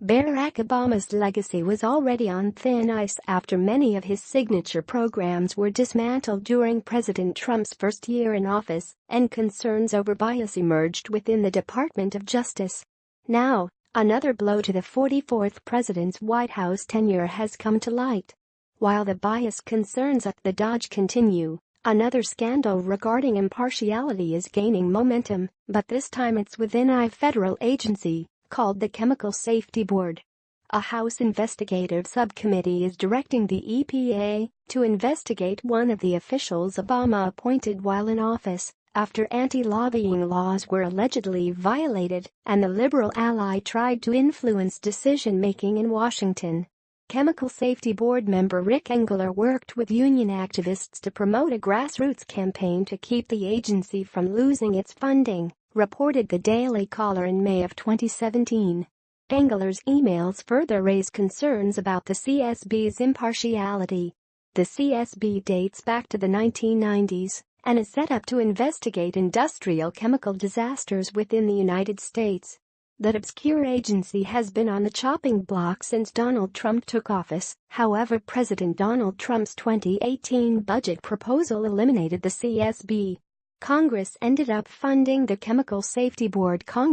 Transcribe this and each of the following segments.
Barack Obama's legacy was already on thin ice after many of his signature programs were dismantled during President Trump's first year in office, and concerns over bias emerged within the Department of Justice. Now, another blow to the 44th president's White House tenure has come to light. While the bias concerns at the DOJ continue, another scandal regarding impartiality is gaining momentum, but this time it's within a federal agency called the Chemical Safety Board. A House investigative subcommittee is directing the EPA to investigate one of the officials Obama appointed while in office after anti-lobbying laws were allegedly violated and the liberal ally tried to influence decision-making in Washington. Chemical Safety Board member Rick Engler worked with union activists to promote a grassroots campaign to keep the agency from losing its funding, reported the Daily Caller in May of 2017. Engler's emails further raise concerns about the CSB's impartiality. The CSB dates back to the 1990s and is set up to investigate industrial chemical disasters within the United States. That obscure agency has been on the chopping block since Donald Trump took office. However, President Donald Trump's 2018 budget proposal eliminated the CSB. Congress ended up funding the Chemical Safety Board. But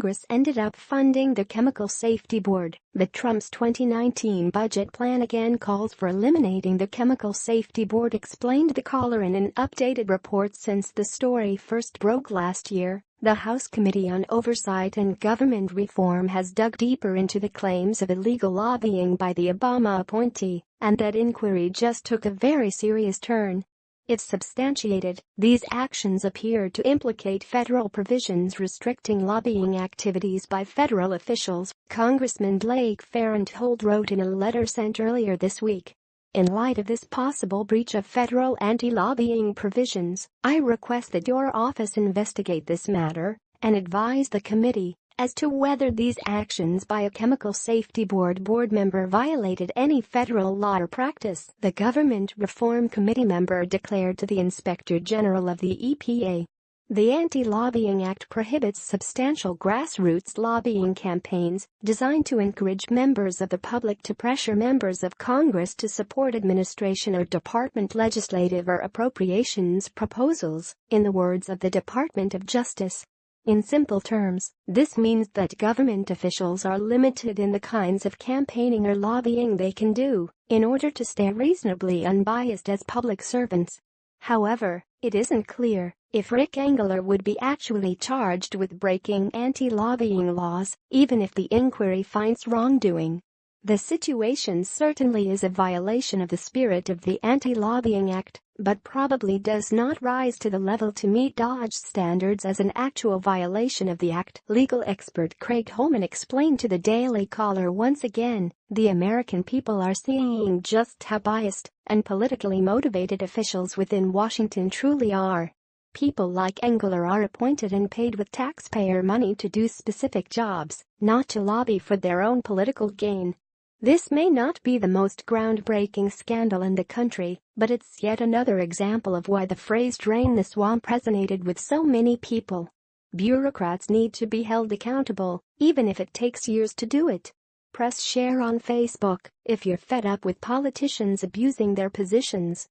Trump's 2019 budget plan again calls for eliminating the Chemical Safety Board, explained the caller in an updated report. Since the story first broke last year, the House Committee on Oversight and Government Reform has dug deeper into the claims of illegal lobbying by the Obama appointee, and that inquiry just took a very serious turn. It's substantiated. These actions appear to implicate federal provisions restricting lobbying activities by federal officials, Congressman Blake Farenthold wrote in a letter sent earlier this week. In light of this possible breach of federal anti-lobbying provisions, I request that your office investigate this matter and advise the committee as to whether these actions by a Chemical Safety Board member violated any federal law or practice, the Government Reform Committee member declared to the Inspector General of the EPA. The Anti-Lobbying Act prohibits substantial grassroots lobbying campaigns designed to encourage members of the public to pressure members of Congress to support administration or department legislative or appropriations proposals, in the words of the Department of Justice. In simple terms, this means that government officials are limited in the kinds of campaigning or lobbying they can do in order to stay reasonably unbiased as public servants. However, it isn't clear if Rick Engler would be actually charged with breaking anti-lobbying laws, even if the inquiry finds wrongdoing. The situation certainly is a violation of the spirit of the Anti-Lobbying Act, but probably does not rise to the level to meet DOJ standards as an actual violation of the act. Legal expert Craig Holman explained to the Daily Caller once again, the American people are seeing just how biased and politically motivated officials within Washington truly are. People like Engler are appointed and paid with taxpayer money to do specific jobs, not to lobby for their own political gain. This may not be the most groundbreaking scandal in the country, but it's yet another example of why the phrase "drain the swamp" resonated with so many people. Bureaucrats need to be held accountable, even if it takes years to do it. Press share on Facebook if you're fed up with politicians abusing their positions.